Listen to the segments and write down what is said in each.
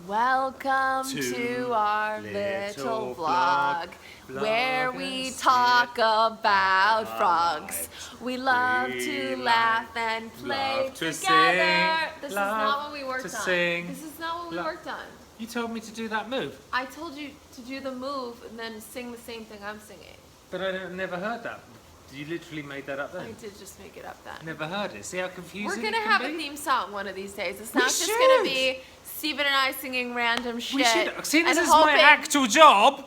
Welcome to our little vlog where we talk about frogs. We love to laugh and play together. This is not what we worked on. This is not what we worked on. You told me to do that move. I told you to do the move and then sing the same thing I'm singing. But I never heard that. You literally made that up then? I did just make it up then. Never heard it. See how confusing We're it gonna can have be? a theme song one of these days. It's not just gonna be Steven and I singing random shit. We should. See, this is hoping, my actual job.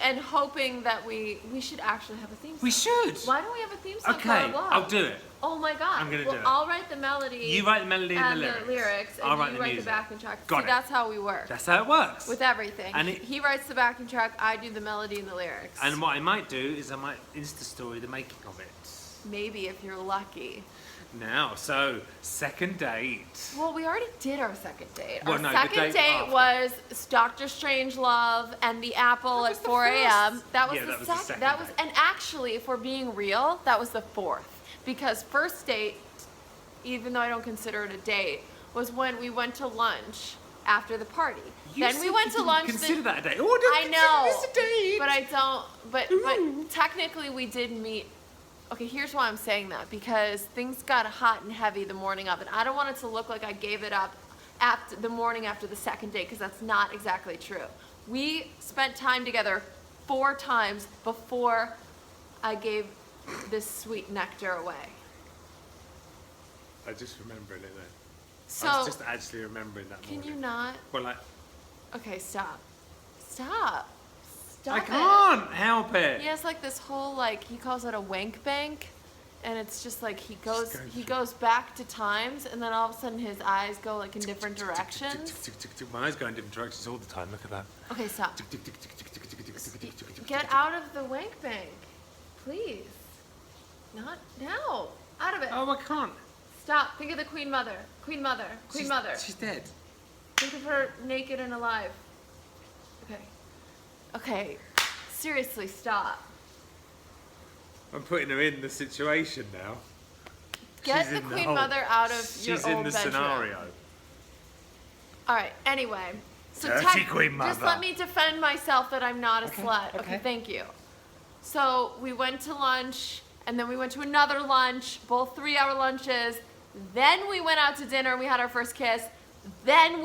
And hoping that we should actually have a theme song. We should. Why don't we have a theme song for Okay, our vlog? I'll do it. Oh my god. I'm gonna do it. I'll write the melody. You write the melody and the lyrics. And I'll write you the write music. the backing track. Got See, it. that's how we work. That's how it works. With everything. And he writes the backing track, I do the melody and the lyrics. And what I might do is I might Insta story the making of it. Maybe if you're lucky. Now, so second date. Well, we already did our second date. Well, Our no, the second date date was Dr. Strangelove and the apple at 4 a.m. That was the second. That was, and actually, if we're being real, that was the fourth. Because first date, even though I don't consider it a date, was when we went to lunch after the party. Then we went to lunch. Consider that a date. Oh, I know, this a date. but I don't. But technically, we did meet. Okay, here's why I'm saying that, because things got hot and heavy the morning of, and I don't want it to look like I gave it up after the morning after the second date, because that's not exactly true. We spent time together 4 times before I gave this sweet nectar away. I just remembered it then. So, I was just actually remembering that morning. can you not? Well, like, Okay, stop. Stop. Stop I can't help it. He has like this whole, like, he calls it a wank bank, and it's just like he goes back to times, and then all of a sudden his eyes go like in different directions. My eyes go in different directions all the time. Look at that. Okay, stop. Get out of the wank bank, please. Not now. Out of it. Oh, I can't. Stop. Think of the Queen Mother. Queen Mother. Queen Mother. She's dead. Think of her naked and alive. Okay. Okay. Seriously, stop. I'm putting her in the situation now. Get the Queen Mother out of your She's old in the bedroom. scenario. All right. Anyway, so Dirty Queen Mother. just let me defend myself that I'm not a slut. Okay, okay. thank you. So we went to lunch, and then we went to another lunch, both 3-hour lunches. Then we went out to dinner, and we had our first kiss. Then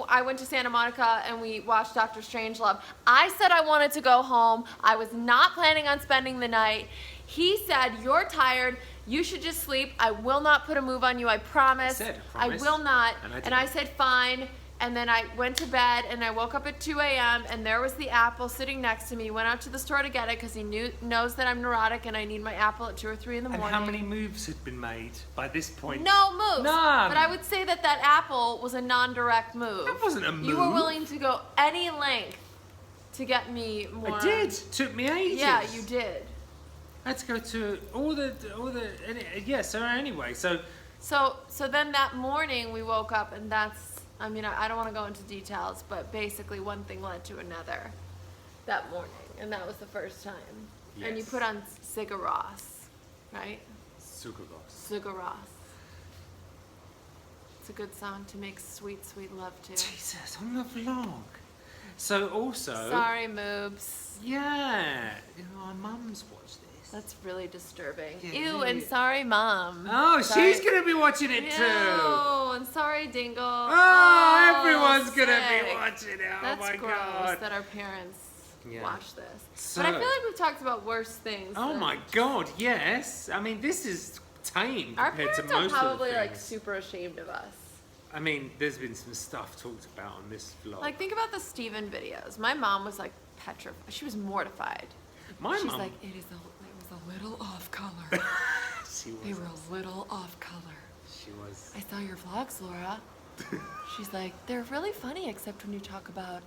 I went to Santa Monica and we watched Dr. Strangelove. I said I wanted to go home. I was not planning on spending the night. He said, "You're tired. You should just sleep. I will not put a move on you. I promise. I I will not." And I said, "Fine." And then I went to bed and I woke up at 2 a.m. and there was the apple sitting next to me. Went out to the store to get it because he knows that I'm neurotic and I need my apple at 2 or 3 in the morning. And how many moves had been made by this point? No moves. None. But I would say that apple was a non-direct move. That wasn't a move. You were willing to go any length to get me more. I did. Took me ages. Yeah, you did. I had to go to all the. Yeah. So anyway, so. So then that morning we woke up and that's. I mean, I don't want to go into details, but basically one thing led to another that morning, and that was the first time. Yes. And you put on Sigur Rós, right? Sigur Rós. Sigur Rós. It's a good song to make sweet, sweet love to. Jesus, on the vlog. So also. Sorry, Moobs. Yeah. My mum's watched this. That's really disturbing. Yeah, Ew, really. and sorry, Mom. Oh, Sorry. she's gonna be watching it too. Ew, and sorry, Dingle. Oh, everyone's gonna sick. be watching it. Oh That's my gross god. that our parents watch this. So, But I feel like we've talked about worse things. oh than- my god, yes. I mean, this is tame Our compared to parents are most probably of the like things. super ashamed of us. I mean, there's been some stuff talked about on this vlog. Like, think about the Steven videos. My mom was like petrified. She was mortified. my She's mum. like, it was a little off color. She was. They were a little off color. She was. I saw your vlogs, Laura. She's like, they're really funny except when you talk about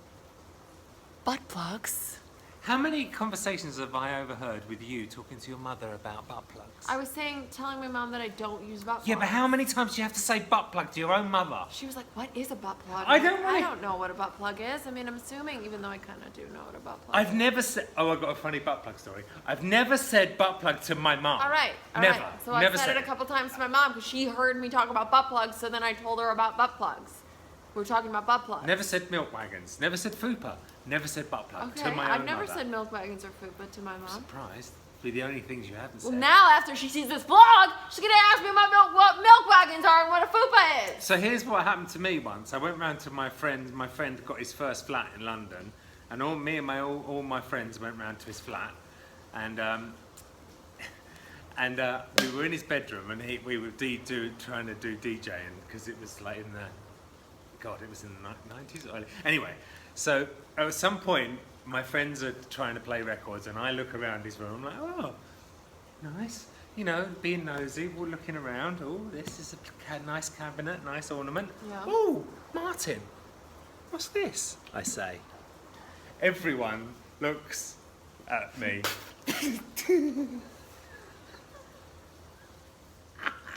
butt plugs. How many conversations have I overheard with you talking to your mother about butt plugs? I was telling my mom that I don't use butt plugs. Yeah, but how many times do you have to say butt plug to your own mother? She was like, what is a butt plug? I don't I know. don't know what a butt plug is. I mean, I'm assuming, even though I kind of do know what a butt plug I've is. never said. Oh, I got a funny butt plug story. I've never said butt plug to my mum. All right. Never. So Never I said it a couple times to my mom because she heard me talk about butt plugs, so then I told her about butt plugs. We're talking about butt plugs. Never said milk wagons. Never said fupa. Never said butt plug. Okay, To my I've own never mother. said milk wagons or fupa to my I'm mom. surprised. Be the only things you haven't Well, said. now after she sees this vlog, she's gonna ask me what milk wagons are and what a fupa is. So here's what happened to me once. I went round to my friend. My friend got his first flat in London, and all my friends went round to his flat, and we were in his bedroom, and we were trying to do DJing because it was like in the it was in the 90s. Anyway, so at some point, my friends are trying to play records, and I look around his room. I'm like, oh, nice. You know, being nosy, we're looking around. Oh, this is a nice cabinet, nice ornament. Yeah. Oh, Martin, what's this? I say. Everyone looks at me.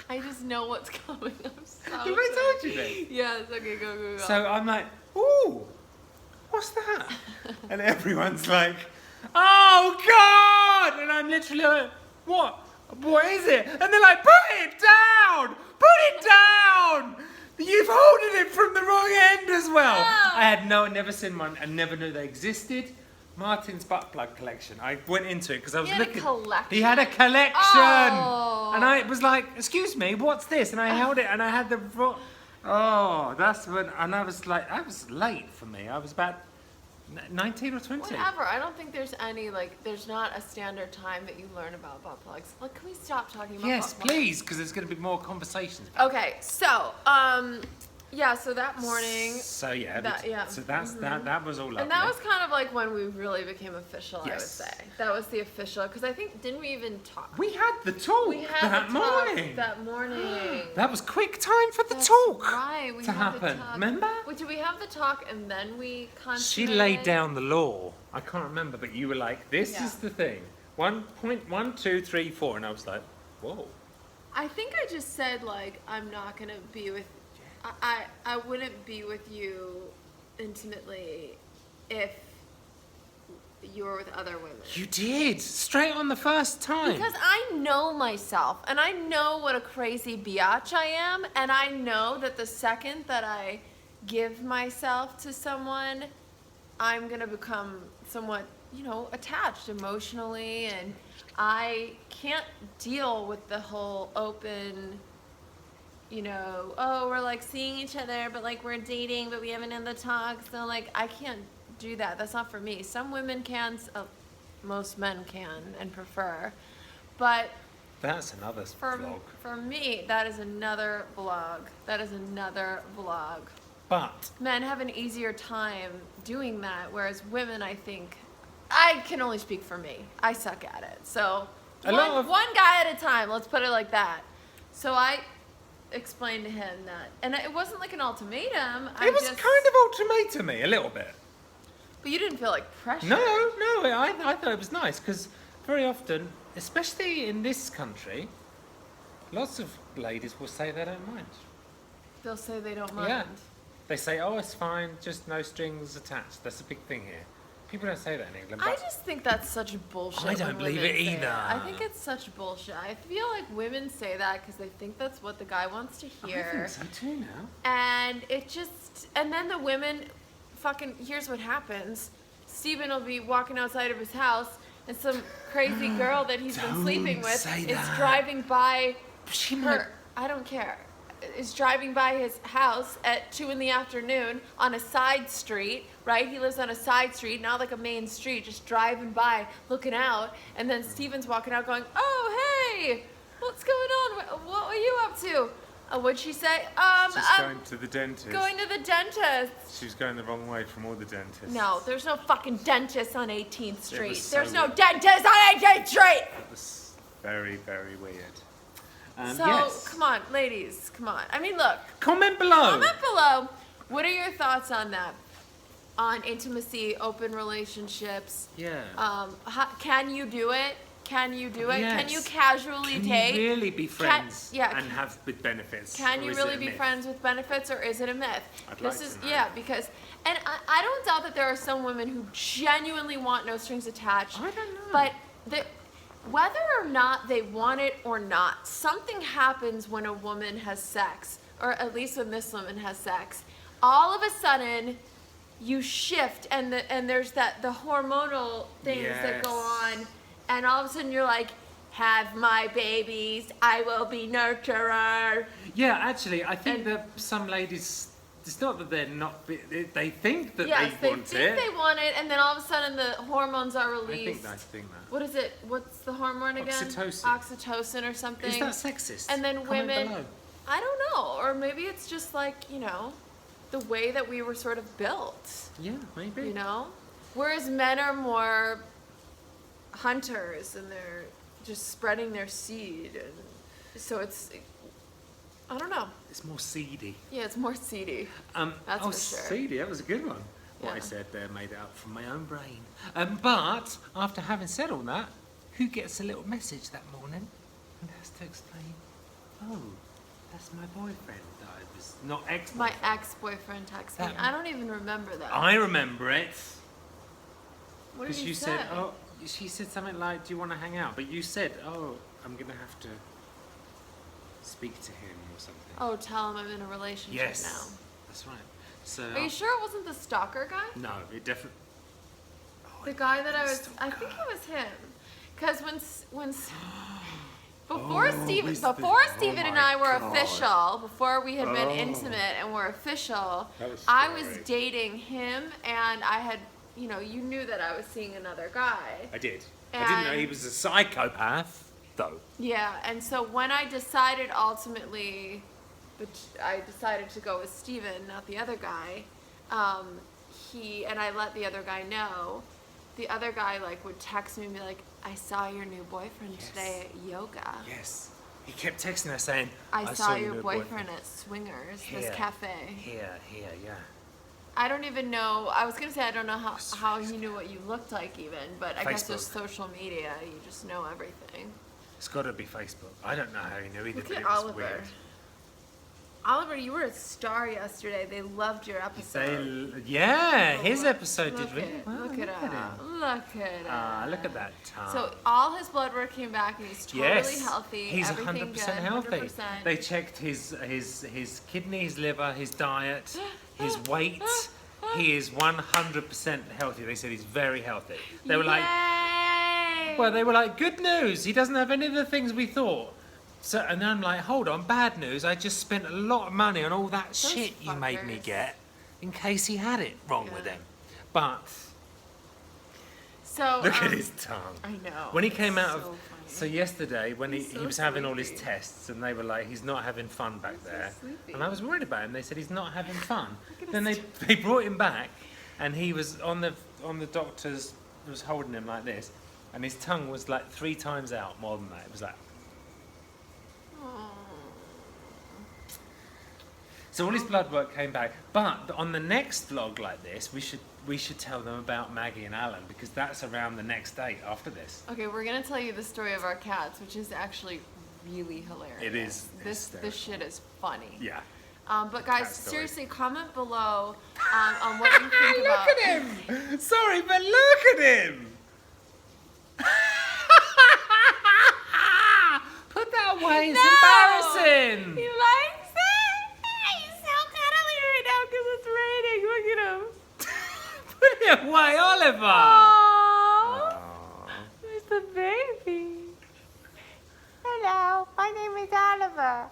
I just know what's coming. I'm so Have I told you this? Yes, okay, go. So I'm like, ooh, what's that? And everyone's like, oh God! And I'm literally like, what? What is it? And they're like, put it down! Put it down! You've holding it from the wrong end as well. Ah. I had never seen one and never knew they existed. Martin's butt plug collection. I went into it because I was He had a looking. collection? He had a collection. Oh. And I was like, excuse me, what's this? And I held it and I had the oh, that's when, and I was like, that was late for me. I was about 19 or 20. Whatever. I don't think there's any, there's not a standard time that you learn about butt plugs. Like, can we stop talking about Yes, butt plugs? please, because there's going to be more conversations. Okay, so, yeah, so that morning, So yeah, yeah. so that was all lovely. and that was kind of like when we really became official, I would Yes. say. That was the official, because I think, didn't we even talk? We had the talk We had that the talk morning. that morning. That was quick time for the That's talk right, we to had the happen. talk. Remember? Wait, did we have the talk and then we She consummated? laid down the law. I can't remember, but you were like, "This Yeah. is the thing. 1.1, 2, 3, 4," and I was like, "Whoa." I think I just said, I'm not going to be with... I wouldn't be with you intimately if you were with other women. You did straight on the first time. Because I know myself, and I know what a crazy biatch I am, and I know that the second that I give myself to someone, I'm gonna become somewhat, attached emotionally, and I can't deal with the whole open, oh, we're seeing each other, but we're dating, but we haven't had the talk, so I can't do that. That's not for me. Some women can, most men can and prefer, but That's another vlog. for me, that is another vlog. That is another vlog. But Men have an easier time doing that, whereas women, I think, I can only speak for me. I suck at it. So one guy at a time, let's put it like that. So I explained to him that, and it wasn't like an ultimatum. it was kind of ultimatum-y, a little bit. But you didn't feel like pressure. No, I thought it was nice because very often, especially in this country, lots of ladies will say they don't mind. They'll say they don't mind. Yeah. They say, oh, it's fine, just no strings attached. That's a big thing here. People don't say that in England. I But just think that's such bullshit. I don't when believe women it say either. I think it's such bullshit. I feel like women say that because they think that's what the guy wants to hear. I think so too now. And and then the women here's what happens. Steven will be walking outside of his house and some crazy girl that he's been sleeping with say is that. driving by She her, I don't care, is driving by his house at 2 p.m. on a side street, right? He lives on a side street, not like a main street, just driving by, looking out, and then Steven's walking out going, oh, hey, what's going on? What are you up to? What'd she say? She's going to the dentist. Going to the dentist. She was going the wrong way from all the dentists. No, there's no fucking dentist on 18th Street. was There's so no dentist on 18th Street! That was very, very weird. So, Yes. come on, ladies, come on. I mean, look, Comment below. comment below. What are your thoughts on that? On intimacy, open relationships? Yeah. Can you do it? Can you do it? Can Yes. you casually Can date? you really be friends yeah, and have with benefits? Can or you is it really a be myth? friends with benefits, or is it a myth? I'd like to know. Yeah, because, and I don't doubt that there are some women who genuinely want no strings attached. I don't know. But whether or not they want it or not, something happens when a woman has sex, or at least when this woman has sex. all of a sudden you shift and there's the hormonal things that go Yes. on, and all of a sudden you're like, have my babies, I will be nurturer. Yeah, actually, I think And- that some ladies, it's not that they're not, they think that Yes, they they want think it. they want it, and then all of a sudden the hormones are I released. think that. What is it? What's the hormone again? Oxytocin. Oxytocin or something. Is that sexist? And then Comment women, below. I don't know, or maybe it's just like, the way that we were sort of built, Yeah, maybe. Whereas men are more hunters and they're just spreading their seed, and so it's, I don't know. It's more seedy. Yeah, it's more seedy. That's oh, for sure. seedy, that was a good one. What I Yeah. said there made it up from my own brain. But after having said all that, who gets a little message that morning and has to explain, oh, that's my boyfriend that I was not ex. My ex-boyfriend texted me. That- I don't even remember that. I remember it What did because you you say? said, oh, she said something like, do you want to hang out? But you said, oh, I'm gonna have to speak to him or something. Oh, tell him I'm in a relationship Yes, now. that's right. So Are you sure it wasn't the stalker guy? no, it definitely. Oh, The it guy that I was was, the I think guy. it was him. Because before Oh, Steven, was the- before oh Steven and my I were God. official, before we had been Oh. intimate and were official, That was I was scary. dating him, and I had, you knew that I was seeing another guy. I did. I didn't know he And- was a psychopath, though. Yeah, and so when I decided ultimately, I decided to go with Steven, not the other guy, and I let the other guy know. The other guy would text me and be like, I saw your new boyfriend Yes. today at yoga. Yes. He kept texting her saying, I saw your new boyfriend at Swingers, Here. this cafe. Here, yeah. I don't even know, I was going to say I don't know how he knew what you looked like even, but I guess there's Facebook. social media, you just know everything. It's got to be Facebook. I don't know how he knew either, Look but at it was Oliver. weird. Oliver, you were a star yesterday. They loved your episode. His episode Look did really it, well. Look it at up. him. Look at it. Look at that tongue. So all his blood work came back and he's totally yes, healthy. he's everything 100% good, healthy. 100%. They checked his kidney, his liver, his diet, his weight. He is 100% healthy. They said he's very healthy. They were like, Yay! well, they were like, good news. He doesn't have any of the things we thought. So, and then I'm like, hold on, bad news. I just spent a lot of money on all that shit you made me fuckers. get in case he had it wrong with Yeah. him. But So look at his tongue. I know. When he came out So of, funny. so yesterday when He's he so was having all his sleepy. tests and they were like, he's not having fun back so there. sleepy. And I was worried about him. They said he's not having fun. at Then his they brought him back and he was on the doctor's, was holding him like this. And his tongue was like 3 times out more than that. It was like, Aw. so all his blood work came back. But on the next vlog like this, we should tell them about Maggie and Alan because that's around the next day after this. Okay, we're gonna tell you the story of our cats, which is actually really hilarious. It is This shit is funny. Yeah. But guys, cat story. seriously, comment below on what you think about. Look at him! Sorry, but look at him! Put that away, it's No! embarrassing! He likes it. He's so cuddly right now because it's raining. Look at him. Put it away, Oliver! Aww. Aw. There's the baby. Hello, my name is Oliver,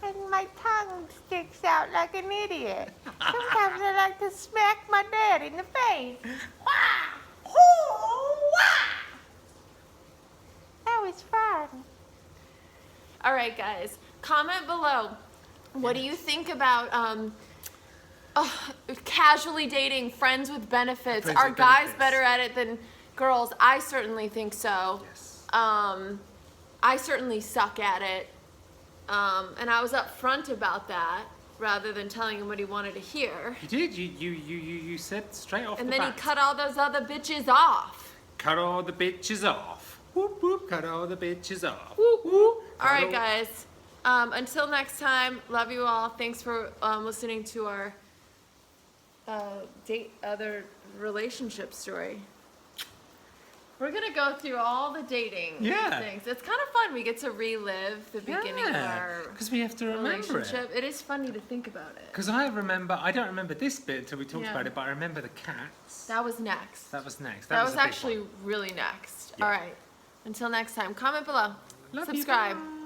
and my tongue sticks out like an idiot. Sometimes I like to smack my dad in the face. Wah! Hoo! Wah! That was fun. All right, guys, comment below. What do you think about casually dating, friends with benefits? Friends Are with guys benefits. better at it than girls? I certainly think so. Yes. I certainly suck at it. And I was upfront about that rather than telling him what he wanted to hear. You did, you said straight off And the then he bat. cut all those other bitches off. Cut all the bitches off. Whoop whoop, cut all the bitches off. Woo, woo. All right, Cuddle. guys. Until next time, love you all. Thanks for listening to our other relationship story. We're gonna go through all the dating Yeah. things. It's kind of fun. We get to relive the beginning of our because we have to remember it. relationship. It is funny to think about it. Because I don't remember this bit until we talked about it, but I remember the cats. That was next. That was next. That was was a big actually one. really next. Yeah. All right. Until next time, comment below. Love you, Subscribe. bye.